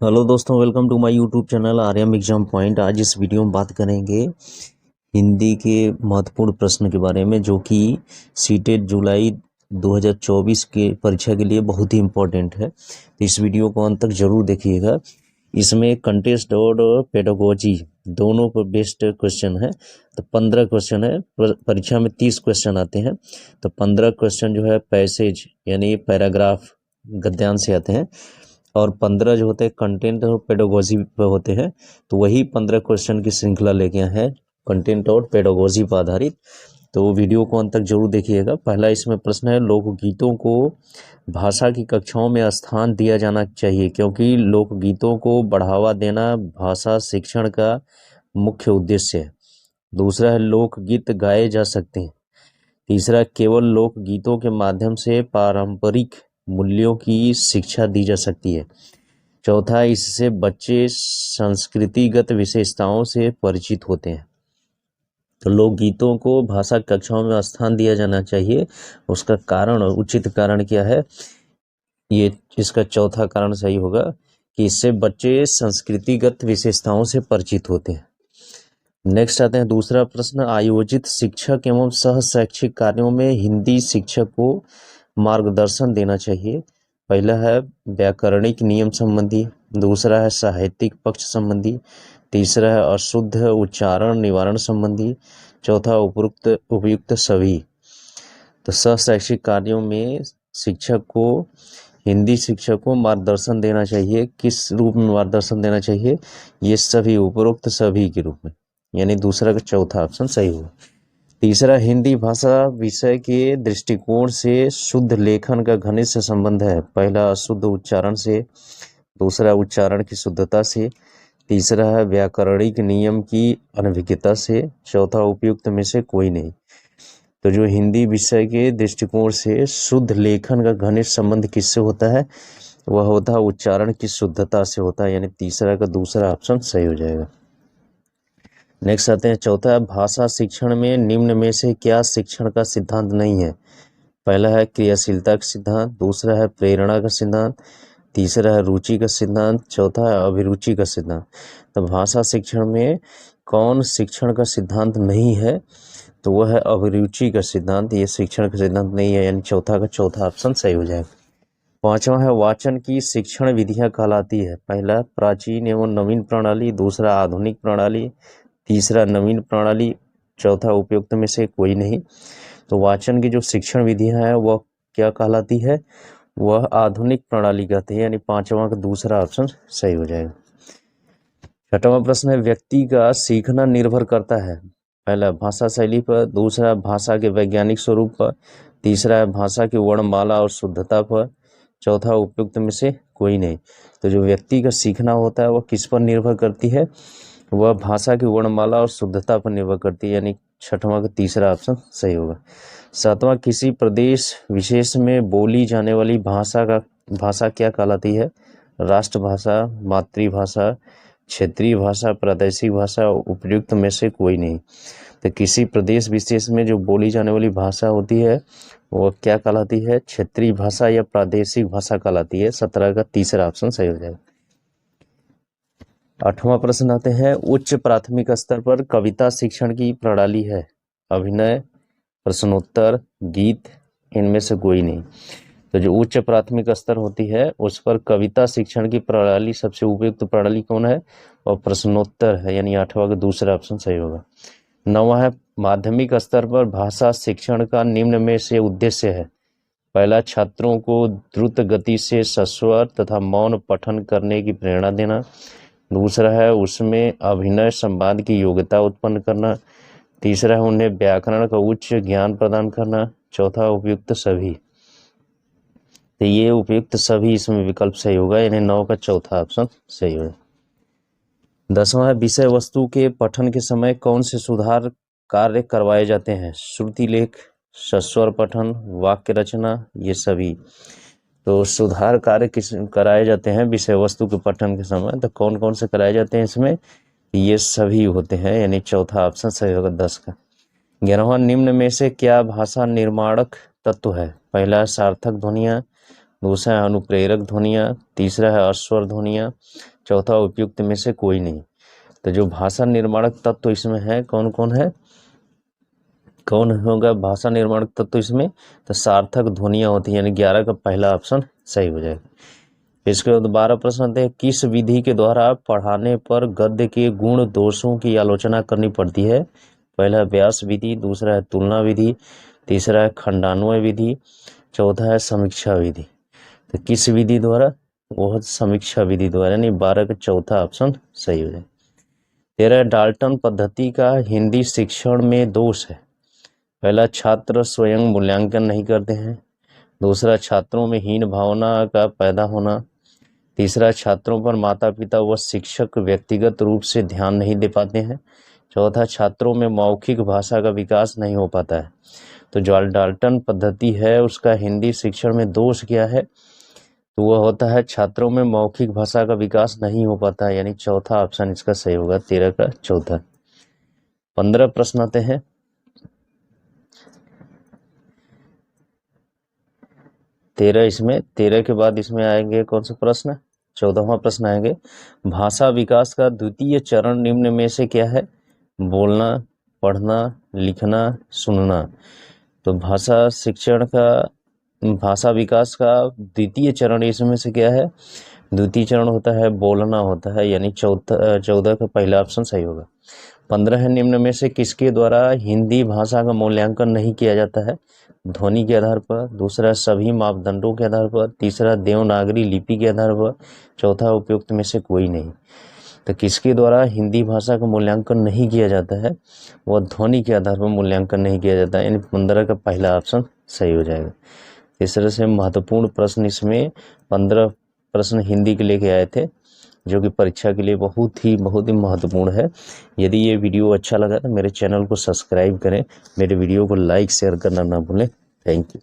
Hello दोस्तों, welcome to my YouTube channel Aryam exam point. आज इस वीडियो में बात करेंगे हिंदी के महत्वपूर्ण प्रश्न के बारे में, जो कि सीटेट जुलाई 2024 के परीक्षा के लिए बहुत ही इम्पोर्टेंट है। तो इस वीडियो को अंत तक जरूर देखिएगा। इसमें कंटेस्ट और पेडागोजी दोनों पर बेस्ड क्वेश्चन है। तो 15 क्वेश्चन है। परीक्षा में 30 क्वेश्चन आते हैं। तो 15 क्वेश्चन जो है पैसेज यानी पैराग्राफ गद्यांश से आते हैं, और 15 जो होते हैं कंटेंट और पेडागोजी पे होते हैं। तो वही 15 क्वेश्चन की श्रृंखला लेके आए हैं कंटेंट और पेडागोजी पर आधारित। तो वीडियो को अंत तक जरूर देखिएगा। पहला इसमें प्रश्न है, लोकगीतों को भाषा की कक्षाओं में स्थान दिया जाना चाहिए क्योंकि लोकगीतों को बढ़ावा देना भाषा शिक्षण का मुख्य उद्देश्य है। दूसरा है, लोकगीत गाए जा सकते हैं। तीसरा, केवल लोकगीतों के माध्यम से पारंपरिक मूल्यों की शिक्षा दी जा सकती है। चौथा, इससे बच्चे संस्कृतिगत विशेषताओं से परिचित होते हैं। तो लोकगीतों को भाषा कक्षाओं में स्थान दिया जाना चाहिए। उसका कारण और उचित कारण क्या है, ये इसका चौथा कारण सही होगा कि इससे बच्चे संस्कृतिगत विशेषताओं से परिचित होते हैं। नेक्स्ट आते हैं दूसरा प्रश्न, आयोजित शिक्षक एवं सह शैक्षिक कार्यों में हिंदी शिक्षक को मार्गदर्शन देना चाहिए। पहला है व्याकरणिक नियम संबंधी, दूसरा है साहित्यिक पक्ष संबंधी, तीसरा है अशुद्ध उच्चारण निवारण संबंधी, चौथा उपयुक्त सभी। तो सह शैक्षिक कार्यों में शिक्षक को हिंदी शिक्षक को मार्गदर्शन देना चाहिए। किस रूप में मार्गदर्शन देना चाहिए, ये सभी उपरोक्त सभी के रूप में, यानी दूसरा का चौथा ऑप्शन सही होगा। तीसरा, हिंदी भाषा विषय के दृष्टिकोण से शुद्ध लेखन का घनिष्ठ संबंध है। पहला शुद्ध उच्चारण से, दूसरा उच्चारण की शुद्धता से, तीसरा है व्याकरणिक नियम की अनभिज्ञता से, चौथा उपयुक्त में से कोई नहीं। तो जो हिंदी विषय के दृष्टिकोण से शुद्ध लेखन का घनिष्ठ संबंध किससे होता है, वह होता है उच्चारण की शुद्धता से होता है, यानी तीसरा का दूसरा ऑप्शन सही हो जाएगा। नेक्स्ट आते हैं चौथा, भाषा शिक्षण में निम्न में से क्या शिक्षण का सिद्धांत नहीं है। पहला है क्रियाशीलता का सिद्धांत, दूसरा है प्रेरणा का सिद्धांत, तीसरा है रुचि का सिद्धांत, चौथा है अभिरुचि का सिद्धांत। तो भाषा शिक्षण में कौन शिक्षण का सिद्धांत नहीं है, तो वह है अभिरुचि का सिद्धांत। ये शिक्षण का सिद्धांत नहीं है, यानी चौथा का चौथा ऑप्शन सही हो जाएगा। पांचवा है वाचन की शिक्षण विधियां कहलाती है। पहला प्राचीन एवं नवीन प्रणाली, दूसरा आधुनिक प्रणाली, तीसरा नवीन प्रणाली, चौथा उपयुक्त में से कोई नहीं। तो वाचन की जो शिक्षण विधियां है वह क्या कहलाती है, वह आधुनिक प्रणाली कहती है, यानी पांचवा का दूसरा ऑप्शन सही हो जाएगा। छठवां प्रश्न है, व्यक्ति का सीखना निर्भर करता है। पहला भाषा शैली पर, दूसरा भाषा के वैज्ञानिक स्वरूप पर, तीसरा है भाषा की वर्णमाला और शुद्धता पर, चौथा उपयुक्त में से कोई नहीं। तो जो व्यक्ति का सीखना होता है वह किस पर निर्भर करती है, वह भाषा की वर्णमाला और शुद्धता पर निर्भर करती है, यानी छठवां का तीसरा ऑप्शन सही होगा। सातवां, किसी प्रदेश विशेष में बोली जाने वाली भाषा क्या कहलाती है। राष्ट्रभाषा, मातृभाषा, क्षेत्रीय भाषा, प्रादेशिक भाषा, उपयुक्त में से कोई नहीं। तो किसी प्रदेश विशेष में जो बोली जाने वाली भाषा होती है वो क्या कहलाती है, क्षेत्रीय भाषा या प्रादेशिक भाषा कहलाती है। 17 का तीसरा ऑप्शन सही हो जाएगा। आठवां प्रश्न आते हैं, उच्च प्राथमिक स्तर पर कविता शिक्षण की प्रणाली है। अभिनय, प्रश्नोत्तर, गीत, इनमें से कोई नहीं। तो जो उच्च प्राथमिक स्तर होती है उस पर कविता शिक्षण की प्रणाली सबसे उपयुक्त प्रणाली कौन है, और प्रश्नोत्तर है, यानी आठवां का दूसरा ऑप्शन सही होगा। नौवां है, माध्यमिक स्तर पर भाषा शिक्षण का निम्न में से उद्देश्य है। पहला, छात्रों को द्रुत गति से सस्वर तथा मौन पठन करने की प्रेरणा देना, दूसरा है उसमें अभिनय संवाद की योग्यता उत्पन्न करना, तीसरा है उन्हें व्याकरण का उच्च ज्ञान प्रदान करना, चौथा उपयुक्त सभी। तो ये उपयुक्त सभी इसमें विकल्प सही होगा, यानी 9 का चौथा ऑप्शन सही होगा। 10वां है, विषय वस्तु के पठन के समय कौन से सुधार कार्य करवाए जाते हैं। श्रुति लेख, सस्वर पठन, वाक्य रचना, ये सभी। तो सुधार कार्य किस कराए जाते हैं विषय वस्तु के पठन के समय, तो कौन कौन से कराए जाते हैं इसमें, ये सभी होते हैं, यानी चौथा ऑप्शन सही होगा 10 का। 11वां, निम्न में से क्या भाषा निर्माणक तत्व है। पहला सार्थक ध्वनियाँ, दूसरा है अनुप्रेरक ध्वनियाँ, तीसरा है अस्वर ध्वनियाँ, चौथा उपयुक्त में से कोई नहीं। तो जो भाषा निर्माणक तत्व इसमें है कौन कौन है, कौन होगा भाषा निर्माणक तत्व इसमें, तो सार्थक ध्वनियाँ होती हैं, यानी 11 का पहला ऑप्शन सही हो जाएगा। इसके बाद 12 प्रश्न आते हैं, किस विधि के द्वारा पढ़ाने पर गद्य के गुण दोषों की आलोचना करनी पड़ती है। पहला व्यास विधि, दूसरा है तुलना विधि, तीसरा है खंडान्वय विधि, चौथा है समीक्षा विधि। तो किस विधि द्वारा, वो समीक्षा विधि द्वारा, यानी 12 का चौथा ऑप्शन सही हो जाए। 13 डाल्टन पद्धति का हिंदी शिक्षण में दोष है। पहला छात्र स्वयं मूल्यांकन नहीं करते हैं, दूसरा छात्रों में हीन भावना का पैदा होना, तीसरा छात्रों पर माता पिता व शिक्षक व्यक्तिगत रूप से ध्यान नहीं दे पाते हैं, चौथा छात्रों में मौखिक भाषा का विकास नहीं हो पाता है। तो जो डाल्टन पद्धति है उसका हिंदी शिक्षण में दोष क्या है, तो वह होता है छात्रों में मौखिक भाषा का विकास नहीं हो पाता है, यानी चौथा ऑप्शन इसका सही होगा, 13 का चौथा। 15 प्रश्न आते हैं। 13 के बाद इसमें आएंगे कौन सा प्रश्न, 14वां प्रश्न आएंगे, भाषा विकास का द्वितीय चरण निम्न में से क्या है। बोलना, पढ़ना, लिखना, सुनना। तो भाषा शिक्षण का, भाषा विकास का द्वितीय चरण इसमें से क्या है, द्वितीय चरण होता है बोलना होता है, यानी 14 का पहला ऑप्शन सही होगा। 15 है, निम्न में से किसके द्वारा हिंदी भाषा का मूल्यांकन नहीं किया जाता है। ध्वनि के आधार पर, दूसरा सभी मापदंडों के आधार पर, तीसरा देवनागरी लिपि के आधार पर, चौथा उपयुक्त में से कोई नहीं। तो किसके द्वारा हिंदी भाषा का मूल्यांकन नहीं किया जाता है, वह ध्वनि के आधार पर मूल्यांकन नहीं किया जाता है, यानी 15 का पहला ऑप्शन सही हो जाएगा। इस तरह से महत्वपूर्ण प्रश्न इसमें 15 प्रश्न हिंदी के लेके आए थे, जो कि परीक्षा के लिए बहुत ही महत्वपूर्ण है। यदि ये वीडियो अच्छा लगा तो मेरे चैनल को सब्सक्राइब करें, मेरे वीडियो को लाइक शेयर करना ना भूलें। Thank you.